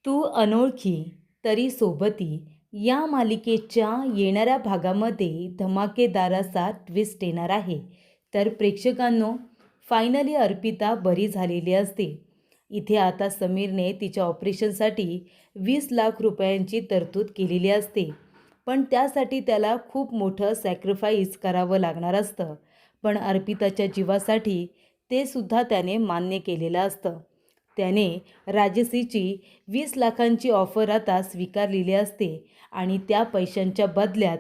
तू अनोळखी तरी सोबती या मालिकेच्या येणाऱ्या भागामध्ये धमाकेदार असा ट्विस्ट येणार आहे. तर प्रेक्षकांनो, फायनली अर्पिता बरी झालेली असते. इथे आता समीरने तिच्या ऑपरेशनसाठी 20 लाख रुपयांची तरतूद केलेली असते. पण त्यासाठी त्याला खूप मोठं सॅक्रिफाईस करावं लागणार असतं. पण अर्पिताच्या जीवासाठी ते सुद्धा त्याने मान्य केलेलं असतं. त्याने राजसीची 20 लाखांची ऑफर आता स्वीकारलेली असते आणि त्या पैशांच्या बदल्यात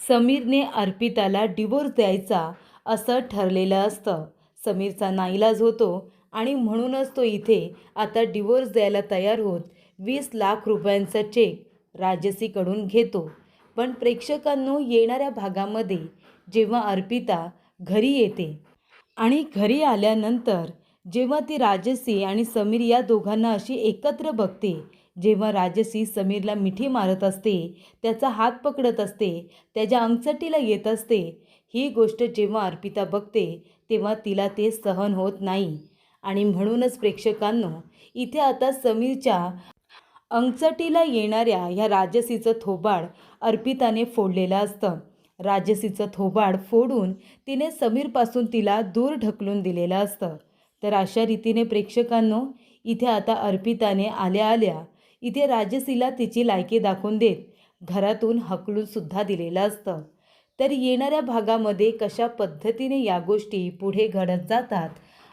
समीरने अर्पिताला डिवोर्स द्यायचा असं ठरलेलं असतं. समीरचा नाईलाज होतो आणि म्हणूनच तो इथे आता डिवोर्स द्यायला तयार होत 20 लाख रुपयांचा चेक राजसीकडून घेतो. पण प्रेक्षकांनो, येणाऱ्या भागामध्ये जेव्हा अर्पिता घरी येते आणि घरी आल्यानंतर जेव्हा ती राजसी आणि समीर या दोघांना अशी एकत्र बघते, जेव्हा राजसी समीरला मिठी मारत असते, त्याचा हात पकडत असते, त्याच्या अंगचटीला येत असते, ही गोष्ट जेव्हा अर्पिता बघते तेव्हा तिला ते सहन होत नाही. आणि म्हणूनच प्रेक्षकांनो, इथे आता समीरच्या अंगचटीला येणाऱ्या ह्या राजसीचं थोबाड अर्पिताने फोडलेलं असतं. राजसीचं थोबाड फोडून तिने समीरपासून तिला दूर ढकलून दिलेलं असतं. तर अशा रीतीने प्रेक्षकांनो, इथे आता अर्पिताने आल्या आल्या इथे राजसीला तिची लायकी दाखवून देत घरातून हकलून सुद्धा दिलेलं असतं. तर येणाऱ्या भागामध्ये कशा पद्धतीने या गोष्टी पुढे घडत जातात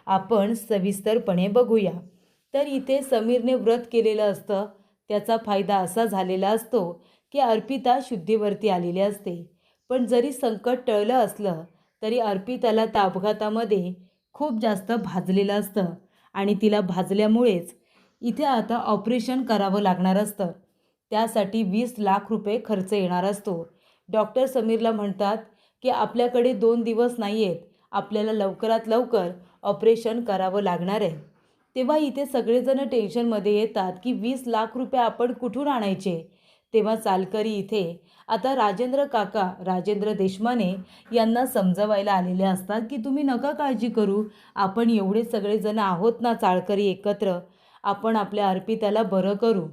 आपण सविस्तरपणे बघूया. तर इथे समीरने व्रत केलेलं असतं. त्याचा फायदा असा झालेला असतो की अर्पिता शुद्धीवरती आलेली असते. पण जरी संकट टळलं असलं तरी अर्पिताला त्या अपघातामध्ये खूप जास्त भाजलेलं असतं आणि तिला भाजल्यामुळेच इथे आता ऑपरेशन करावं लागणार असतं. त्यासाठी 20 लाख रुपये खर्च येणार असतो. डॉक्टर समीरला म्हणतात की आपल्याकडे 2 दिवस नाही आहेत, आपल्याला लवकरात लवकर ऑपरेशन करावं लागणार आहे. तेव्हा इथे सगळेजण टेन्शनमध्ये येतात की 20 लाख रुपये आपण कुठून आणायचे. तेव्हा चालकरी इथे आता राजेंद्र काका, राजेंद्र देशमाने यांना समजवायला आलेले असतात की तुम्ही नका काळजी करू, आपण एवढे सगळेजण आहोत ना चाळकरी एकत्र, आपण आपल्या अर्पिताला बरं करू.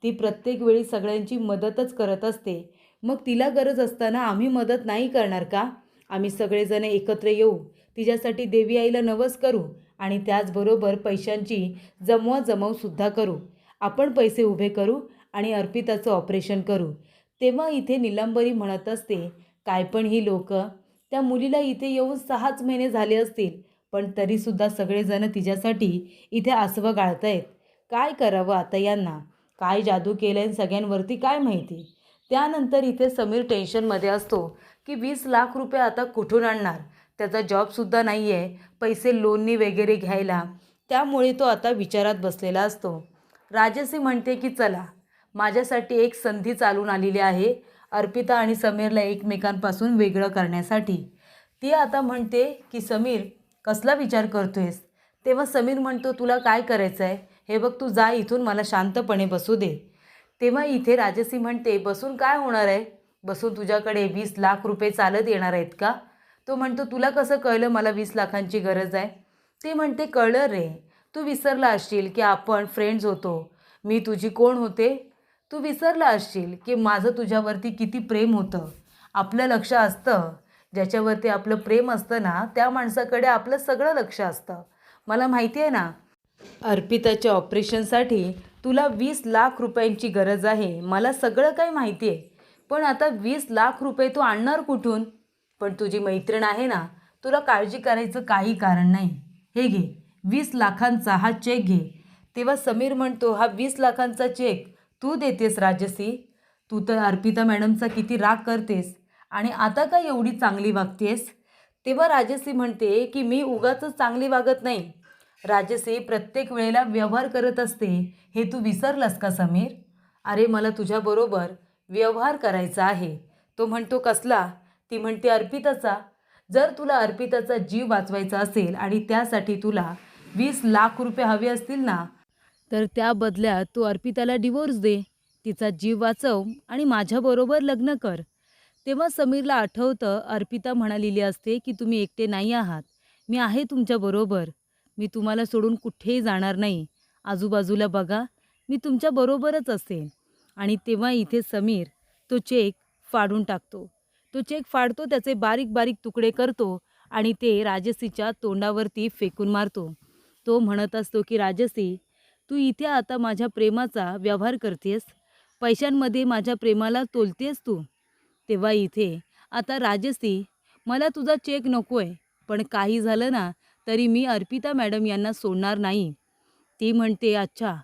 ती प्रत्येक वेळी सगळ्यांची मदतच करत असते, मग तिला गरज असताना आम्ही मदत नाही करणार का? आम्ही सगळेजण एकत्र येऊ, तिच्यासाठी देवी आईला नवस करू आणि त्याचबरोबर पैशांची जमवाजमवसुद्धा करू. आपण पैसे उभे करू आणि अर्पिताचं ऑपरेशन करू. तेव्हा इथे निलंबरी म्हणत असते, काय पण ही लोक, त्या मुलीला इथे येऊन 6च महिने झाले असतील, पण तरीसुद्धा सगळेजण तिच्यासाठी इथे आसवं गाळतायत. काय करावं आता यांना? काय जादू केलं आहे सगळ्यांवरती काय माहिती. त्यानंतर इथे समीर टेन्शनमध्ये असतो की 20 लाख रुपये आता कुठून आणणार. त्याचा जॉबसुद्धा नाही आहे पैसे लोननी वगैरे घ्यायला. त्यामुळे तो आता विचारात बसलेला असतो. राजश्री म्हणते की चला, माझ्यासाठी एक संधी चालून आलेली आहे अर्पिता आणि समीरला एकमेकांपासून वेगळं करण्यासाठी. ती आता म्हणते की समीर, कसला विचार करतोयस? तेव्हा समीर म्हणतो, तुला काय करायचं आहे हे बघ, तू जा इथून, मला शांतपणे बसू दे. तेव्हा इथे राजश्री म्हणते, बसून काय होणार आहे? बसून तुझ्याकडे 20 लाख रुपये चालत येणार आहेत का? तो म्हणतो, तुला कसं कळलं मला 20 लाखांची गरज आहे? ती म्हणते, कळलं रे, तू विसरला असशील की आपण फ्रेंड्स होतो, मी तुझी कोण होते. तू विसरला असशील की माझं तुझ्यावरती किती प्रेम होतं. आपलं लक्ष असतं, ज्याच्यावरती आपलं प्रेम असतं ना, त्या माणसाकडे आपलं सगळं लक्ष असतं. मला माहिती आहे ना, अर्पिताच्या ऑपरेशनसाठी तुला 20 लाख रुपयांची गरज आहे, मला सगळं काही माहिती आहे. पण आता 20 लाख रुपये तू आणणार कुठून? पण तुझी मैत्रीण आहे ना, तुला काळजी करायचं काही कारण नाही. हे घे, 20 लाखांचा हा चेक घे. तेव्हा समीर म्हणतो, हा 20 लाखांचा चेक तू देतेस राजसी? तू तर अर्पिता मॅडमचा किती राग करतेस आणि आता काय एवढी चांगली वागतेस? तेव्हा राजसी म्हणते की मी उगाचच चांगली वागत नाही. राजसी प्रत्येक वेळेला व्यवहार करत असते, हे तू विसरलास का समीर? अरे मला तुझ्याबरोबर व्यवहार करायचा आहे. तो म्हणतो, कसला? ती म्हणते, अर्पिताचा. जर तुला अर्पिताचा जीव वाचवायचा असेल आणि त्यासाठी तुला 20 लाख रुपये हवे असतील ना, तर त्या बदल्यात तू अर्पिताला डिवोर्स दे, तिचा जीव वाचव आणि माझ्याबरोबर लग्न कर. तेव्हा समीरला आठवतं, अर्पिता म्हणालेली असते की तुम्ही एकटे नाही आहात, मी आहे तुमच्याबरोबर, मी तुम्हाला सोडून कुठेही जाणार नाही. आजूबाजूला बघा, मी तुमच्याबरोबरच असेन. आणि तेव्हा इथे समीर तो चेक फाडून टाकतो. तो चेक फाडतो, त्याचे बारीक बारीक तुकडे करतो आणि ते राजसीच्या तोंडावरती फेकून मारतो. तो म्हणत असतो की राजसी, तू इथे आता माझ्या प्रेमाचा व्यवहार करतेस, पैशांमध्ये माझ्या प्रेमाला तोलतेस तू. तेव्हा इथे आता राजसी, मला तुझा चेक नको आहे, पण काही झालं ना तरी मी अर्पिता मॅडम यांना सोडणार नाही. ती म्हणते, अच्छा,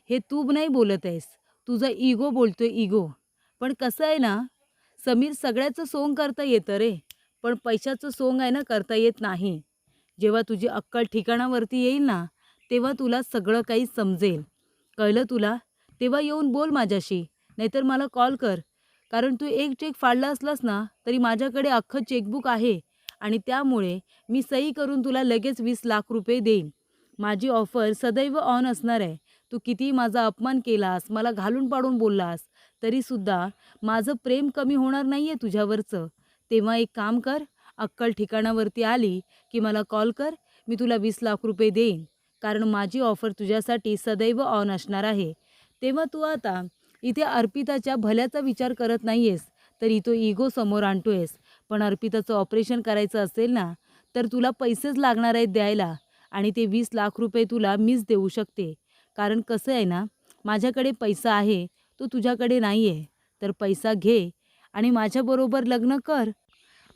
हे तू नाही बोलत आहेस, तुझा इगो बोलतोय, इगो. पण कसं आहे ना, समीर, सगळ्याचं सोंग करता येतं रे, पण पैशाचं सोंग आहे ना करता येत नाही. जेव्हा तुझी अक्कल ठिकाणावरती येईल ना, तेव्हा तुला सगळं काही समजेल. कळलं तुला? तेव्हा येऊन बोल माझ्याशी, नाहीतर मला कॉल कर. कारण तू एक चेक फाडला असलास ना, तरी माझ्याकडे अख्खं चेकबुक आहे आणि त्यामुळे मी सही करून तुला लगेच 20 लाख रुपये देईन. माझी ऑफर सदैव ऑन असणार आहे. तू कितीही माझा अपमान केलास, मला घालून पाडून बोललास, तरीसुद्धा माझं प्रेम कमी होणार नाही आहे तुझ्यावरचं. तेव्हा एक काम कर, अक्कल ठिकाणावरती आली की मला कॉल कर, मी तुला 20 लाख रुपये देईन. कारण माझी ऑफर तुझ्यासाठी सदैव ऑन असणार आहे. तेव्हा तू आता इथे अर्पिताच्या भल्याचा विचार करत नाही आहेस, तरी तो इगो समोर आणतो आहेस. पण अर्पिताचं ऑपरेशन करायचं असेल ना, तर तुला पैसेच लागणार आहेत द्यायला आणि ते 20 लाख रुपये तुला मीच देऊ शकते. कारण कसं आहे ना, माझ्याकडे पैसा आहे, तो तुझ्याकडे नाही आहे. तर पैसा घे आणि माझ्याबरोबर लग्न कर,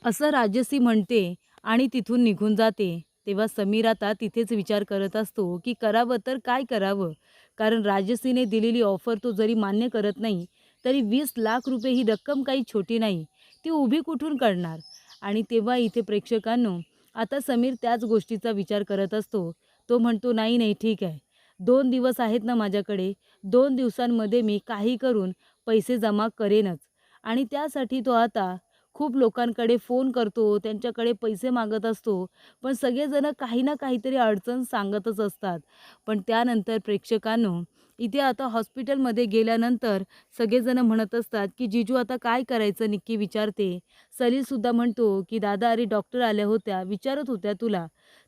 असं राजश्री म्हणते आणि तिथून निघून जाते. तेव्हा समीर आता तिथेच विचार करत असतो की करावं तर काय करावं. कारण राजश्रीने दिलेली ऑफर तो जरी मान्य करत नाही, तरी 20 लाख रुपये ही रक्कम काही छोटी नाही. ती उभी कुठून करणार. आणि तेव्हा इथे प्रेक्षकांनो, आता समीर त्याच गोष्टीचा विचार करत असतो. तो म्हणतो, नाही नाही, ठीक आहे, 2 दिवस आहेत ना माझ्याकडे, 2 दिवसांमध्ये मी काही करून पैसे जमा करेनच. आणि त्यासाठी तो आता खूप लोकांकडे फोन करतो, त्यांच्याकडे पैसे मागत असतो. पण सगळेजण काही ना काहीतरी अडचण सांगतच असतात. पण त्यानंतर प्रेक्षकांनो, इथे आता हॉस्पिटलमध्ये गेल्यानंतर सगळेजण म्हणत असतात की जीजू आता काय करायचं, निक्की विचारते. सलीलसुद्धा म्हणतो की दादा, अरे डॉक्टर आल्या होत्या, विचारत होत्या तुला.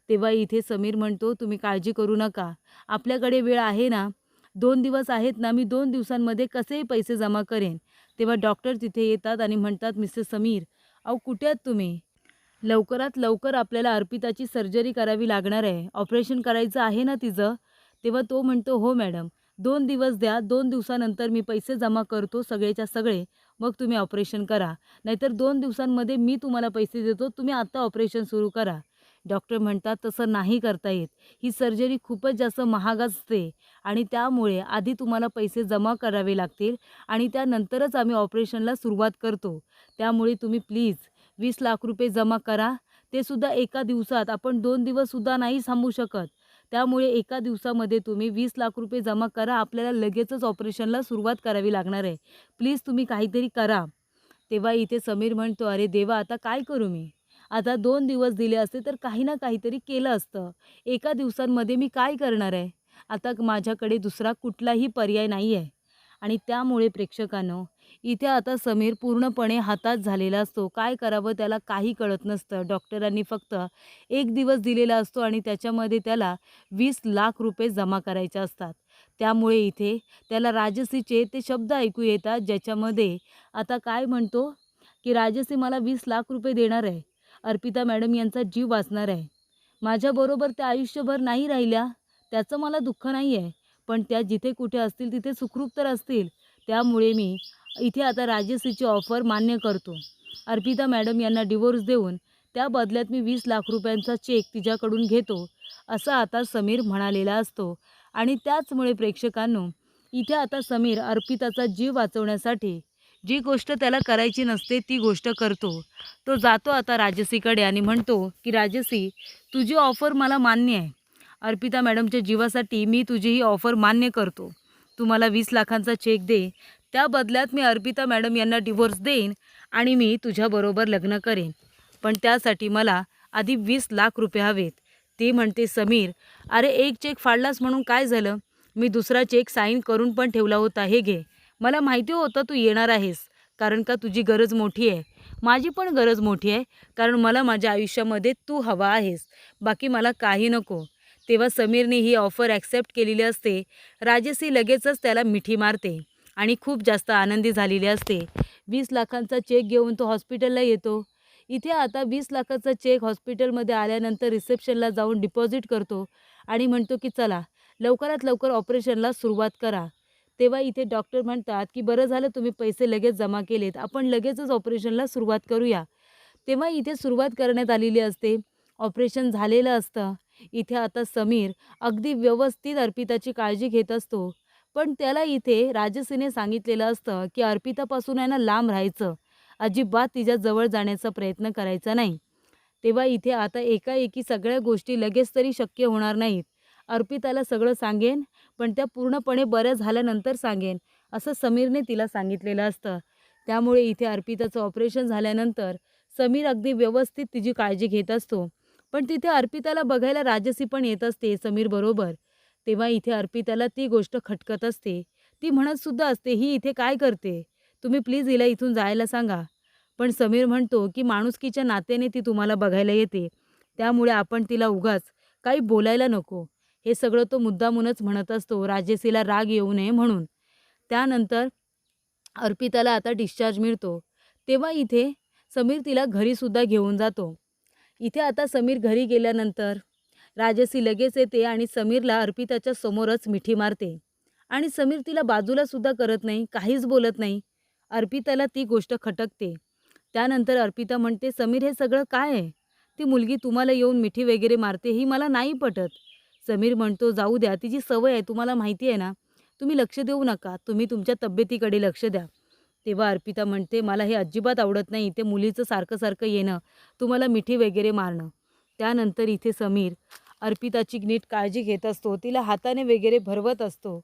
तेव्हा इथे समीर म्हणतो, तुम्ही काळजी करू नका, आपल्याकडे वेळ आहे ना, 2 दिवस आहेत ना, मी 2 दिवसांमध्ये कसेही पैसे जमा करेन. तेव्हा डॉक्टर तिथे येतात आणि म्हणतात, मिस्टर समीर, अहो कुठे आहात तुम्ही? लवकरात लवकर आपल्याला अर्पिताची सर्जरी करावी लागणार आहे, ऑपरेशन करायचं आहे ना तिचं. तेव्हा तो म्हणतो, हो मॅडम, 2 दिवस द्या, 2 दिवसानंतर मी पैसे जमा करतो सगळेच्या सगळे, मग तुम्ही ऑपरेशन करा. नाहीतर 2 दिवसांमध्ये मी तुम्हाला पैसे देतो, तुम्ही आत्ता ऑपरेशन सुरू करा. डॉक्टर म्हणतात, तसं नाही करता येत, ही सर्जरी खूपच जास्त महाग असते आणि त्यामुळे आधी तुम्हाला पैसे जमा करावे लागतील आणि त्यानंतरच आम्ही ऑपरेशनला सुरुवात करतो. त्यामुळे तुम्ही प्लीज 20 लाख रुपये जमा करा. ते सुद्धा एका दिवसात, आपण 2 दिवससुद्धा नाही थांबू शकत. त्यामुळे एका दिवसामध्ये तुम्ही 20 लाख रुपये जमा करा. आपल्याला लगेचच ऑपरेशनला सुरुवात करावी लागणार आहे. प्लीज तुम्ही काहीतरी करा. तेव्हा इथे समीर म्हणतो, अरे देवा, आता काय करू मी? आता 2 दिवस दिले असते तर काही ना काहीतरी केलं असतं. एका दिवसांमध्ये मी काय करणार आहे? आता माझ्याकडे दुसरा कुठलाही पर्याय नाही आहे. आणि त्यामुळे प्रेक्षकांनो, इथे आता समीर पूर्णपणे हताश झालेला असतो. काय करावं त्याला काही कळत नसतं. डॉक्टरांनी फक्त 1 दिवस दिलेला असतो आणि त्याच्यामध्ये त्याला 20 लाख रुपये जमा करायचे असतात. त्यामुळे इथे त्याला राजसीचे ते शब्द ऐकू येतात, ज्याच्यामध्ये आता काय म्हणतो की राजश्री मला 20 लाख रुपये देणार आहे. अर्पिता मॅडम यांचा जीव वाचणार आहे. माझ्याबरोबर त्या आयुष्यभर नाही राहिल्या, त्याचं मला दुःख नाही आहे. पण त्या जिथे कुठे असतील तिथे सुखरूप तर असतील. त्यामुळे मी इथे आता राजश्रीची ऑफर मान्य करतो. अर्पिता मॅडम यांना डिवोर्स देऊन त्या बदल्यात मी 20 लाख रुपयांचा चेक तिच्याकडून घेतो, असं आता समीर म्हणालेला असतो. आणि त्याचमुळे प्रेक्षकांनो, इथे आता समीर अर्पिताचा जीव वाचवण्यासाठी जी गोष्ट त्याला करायची नसते ती गोष्ट करतो. तो जातो आता राजश्रीकडे आणि म्हणतो की राजश्री, तुझी ऑफर मला मान्य आहे. अर्पिता मॅडमच्या जीवासाठी मी तुझी ही ऑफर मान्य करतो. तू मला 20 लाखांचा चेक दे. त्या बदल्यात मी अर्पिता मॅडम यांना डिव्होर्स देईन आणि मी तुझ्याबरोबर लग्न करेन. पण त्यासाठी मला आधी 20 लाख रुपये हवेत. ती म्हणते, समीर, अरे एक चेक फाडलास म्हणून काय झालं? मी दुसरा चेक साईन करून पण ठेवला होता, हे घे. मला माहिती होतं तू येणार आहेस, कारण का तुझी गरज मोठी आहे. माझी पण गरज मोठी आहे, कारण मला माझ्या आयुष्यामध्ये तू हवा आहेस. बाकी मला काही नको. तेव्हा समीरने ही ऑफर ॲक्सेप्ट केलेली असते. राजश्री लगेचच त्याला मिठी मारते आणि खूप जास्त आनंदी झालेली असते. 20 लाखांचा चेक घेऊन तो हॉस्पिटलला येतो. इथे आता 20 लाखाचा चेक हॉस्पिटलमध्ये आल्यानंतर रिसेप्शनला जाऊन डिपॉझिट करतो आणि म्हणतो की चला लवकरात लवकर ऑपरेशनला सुरुवात करा. तेव्हा इथे डॉक्टर म्हणतात की बरं झालं तुम्ही पैसे लगेच जमा केलेत, आपण लगेचच ऑपरेशनला सुरुवात करूया. तेव्हा इथे सुरुवात करण्यात आलेली असते. ऑपरेशन झालेलं असतं. इथे आता समीर अगदी व्यवस्थित अर्पिताची काळजी घेत असतो. पण त्याला इथे राजश्रीने सांगितलेलं असतं की अर्पितापासून आहे ना लांब राहायचं. अजिबात तिच्या जवळ जाण्याचा प्रयत्न करायचा नाही. तेव्हा इथे आता एकाएकी सगळ्या गोष्टी लगेच तरी शक्य होणार नाहीत. अर्पिताला सगळं सांगेन, पण त्या पूर्णपणे बऱ्या झाल्यानंतर सांगेन, असं समीरने तिला सांगितलेलं असतं. त्यामुळे इथे अर्पिताचं ऑपरेशन झाल्यानंतर समीर अगदी व्यवस्थित तिची काळजी घेत असतो. पण तिथे अर्पिताला बघायला राजश्री पण येत असते समीरबरोबर. तेव्हा इथे अर्पिताला ती गोष्ट खटकत असते. ती म्हणतसुद्धा असते, "ही इथे काय करते? तुम्ही प्लीज हिला इथून जायला सांगा." पण समीर म्हणतो, की "माणुसकीच्या नात्याने ती तुम्हाला बघायला येते. त्यामुळे आपण तिला उगाच काही बोलायला नको." हे सगळं तो मुद्दामूनच म्हणत असतो, राजश्रीला राग येऊ नये म्हणून. त्यानंतर अर्पिताला आता डिस्चार्ज मिळतो. तेव्हा इथे समीर तिला घरीसुद्धा घेऊन जातो. इथे आता समीर घरी गेल्यानंतर राजश्री लगेच येते आणि समीरला अर्पिताच्या समोरच मिठी मारते आणि समीर तिला बाजूलासुद्धा करत नाही, काहीच बोलत नाही. अर्पिताला ती गोष्ट खटकते. त्यानंतर अर्पिता म्हणते, "समीर हे सगळं काय आहे? ती मुलगी तुम्हाला येऊन मिठी वगैरे मारते ही मला नाही पटत." समीर म्हणतो, "जाऊ द्या, तिची सवय आहे, तुम्हाला माहिती आहे ना. तुम्ही लक्ष देऊ नका, तुम्ही तुमच्या तब्येतीकडे लक्ष द्या." तेव्हा अर्पिता म्हणते, "मला हे अजिबात आवडत नाही, ते मुलीचं सारखं-सारखं येणं, तुम्हाला मिठी वगैरे मारणं." त्यानंतर इथे समीर अर्पिताची नीट काळजी घेत असतो, तिला हाताने वगैरे भरवत असतो.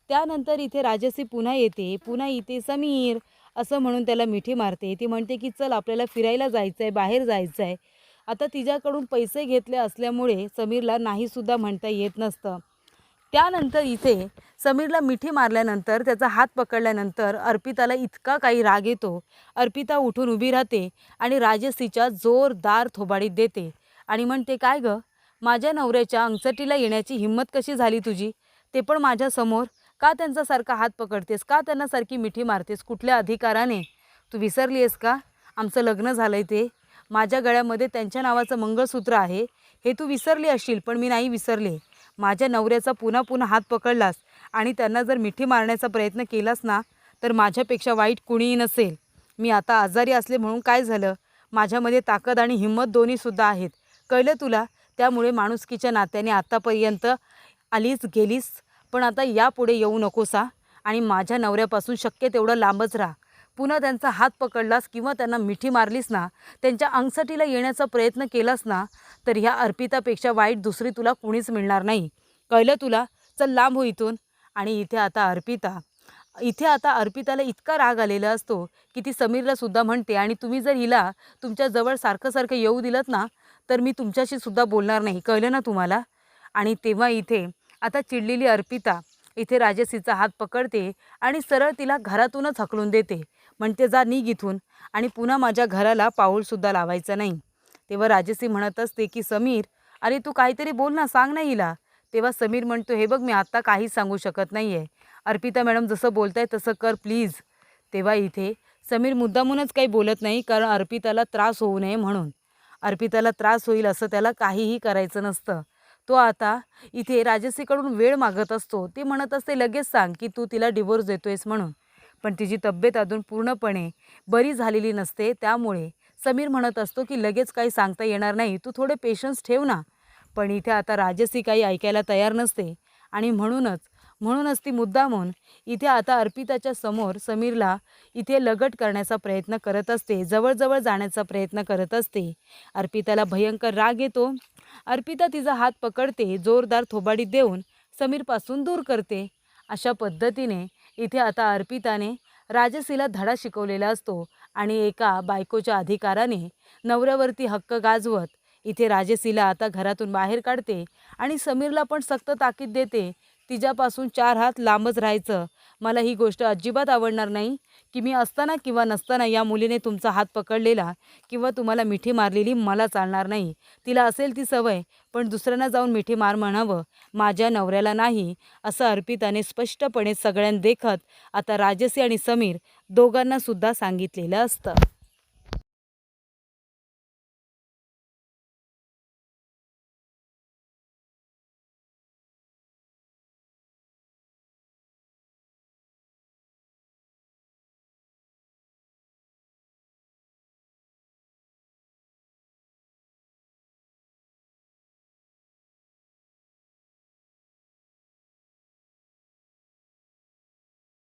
त्यानंतर इथे राजश्री पुन्हा येते. पुन्हा इथे समीर असं म्हणून त्याला मिठी मारते. ती म्हणते की चल आपल्याला फिरायला जायचं आहे, बाहेर जायचं आहे. आता तिच्याकडून पैसे घेतले असल्यामुळे समीरला नाहीसुद्धा म्हणता येत नसतं. त्यानंतर इथे समीरला मिठी मारल्यानंतर त्याचा हात पकडल्यानंतर अर्पिताला इतका काही राग येतो. अर्पिता उठून उभी राहते आणि राजश्रीच्या जोरदार थोबाडीत देते आणि म्हणते, "काय गं, माझ्या नवऱ्याच्या अंगसटीला येण्याची हिंमत कशी झाली तुझी? ते पण माझ्यासमोर. का त्यांचा सारखा हात पकडतेस? का त्यांना सारखी मिठी मारतेस? कुठल्या अधिकाराने? तू विसरली आहेस का? आमचं लग्न झालं आहे ते. माझ्या गळ्यामध्ये त्यांच्या नावाचं मंगळसूत्र आहे. हे तू विसरली असशील, पण मी नाही विसरले. माझ्या नवऱ्याचा पुन्हा पुन्हा हात पकडलास आणि त्यांना जर मिठी मारण्याचा प्रयत्न केलास ना, तर माझ्यापेक्षा वाईट कुणीही नसेल. मी आता आजारी असले म्हणून काय झालं? माझ्यामध्ये ताकद आणि हिंमत दोन्हीसुद्धा आहेत. कळलं तुला? त्यामुळे माणुसकीच्या नात्याने आत्तापर्यंत आलीस गेलीस, पण आता यापुढे येऊ नकोस हां. आणि माझ्या नवऱ्यापासून शक्य तेवढं लांबच राहा. पुन्हा त्यांचा हात पकडलास किंवा त्यांना मिठी मारलीस ना, त्यांच्या अंगसटीला येण्याचा प्रयत्न केलास ना, तर ह्या अर्पितापेक्षा वाईट दुसरी तुला कुणीच मिळणार नाही. कळलं तुला? चल लांब हो इथून." आणि इथे आता अर्पिताला इतका राग आलेला असतो की ती समीरला सुद्धा म्हणते, "आणि तुम्ही जर हिला तुमच्या जवळ सारखं-सारखं येऊ दिलत ना, तर मी तुमच्याशी सुद्धा बोलणार नाही. कळलं ना तुम्हाला?" आणि तेव्हा इथे आता चिडलेली अर्पिता इथे राजश्रीचा हात पकडते आणि सरळ तिला घरातूनच हकलून देते. म्हणते, "जा निघ इथून आणि पुन्हा माझ्या घराला पाऊलसुद्धा लावायचं नाही." तेव्हा राजश्री म्हणत असते की "समीर, अरे तू काहीतरी बोल ना, सांग ना हिला." तेव्हा समीर म्हणतो, "हे बघ, मी आत्ता काहीच सांगू शकत नाही आहे. अर्पिता मॅडम जसं बोलताय तसं कर प्लीज." तेव्हा इथे समीर मुद्दामूनच काही बोलत नाही, कारण अर्पिताला त्रास होऊ नये म्हणून. अर्पिताला त्रास होईल असं त्याला काहीही करायचं नसतं. तो आता इथे राजश्रीकडून वेळ मागत असतो. ती म्हणत असते, "लगेच सांग की तू तिला डिवोर्स देतोयस म्हणून." पण तिची तब्येत अजून पूर्णपणे बरी झालेली नसते. त्यामुळे समीर म्हणत असतो की लगेच काही सांगता येणार नाही, तू थोडे पेशन्स ठेव ना. पण इथे आता राजश्री काही ऐकायला तयार नसते आणि म्हणूनच ती मुद्दामून इथे आता अर्पिताच्या समोर समीरला इथे लगट करण्याचा प्रयत्न करत असते, जवळ जाण्याचा प्रयत्न करत असते. अर्पिताला भयंकर राग येतो. अर्पिता तिचा हात पकडते, जोरदार थोबाडीत देऊन समीरपासून दूर करते. अशा पद्धतीने इथे आता अर्पिताने राजश्रीला धडा शिकवलेला असतो आणि एका बायकोच्या अधिकाराने नवऱ्यावरती हक्क गाजवत इथे राजश्रीला आता घरातून बाहेर काढते आणि समीरला पण सक्त ताकीद देते तिच्यापासून 4 हात लांबच राहायचं. मला ही गोष्ट अजिबात आवडणार नाही की मी असताना किंवा नसताना या मुलीने तुमचा हात पकडलेला किंवा तुम्हाला मिठी मारलेली मला चालणार नाही. तिला असेल ती सवय, पण दुसऱ्यांना जाऊन मिठी मार म्हणावं, माझ्या नवऱ्याला नाही, असं अर्पिताने स्पष्टपणे सगळ्यांदेखत आता राजश्री आणि समीर दोघांना सुद्धा सांगितलेलं असतं.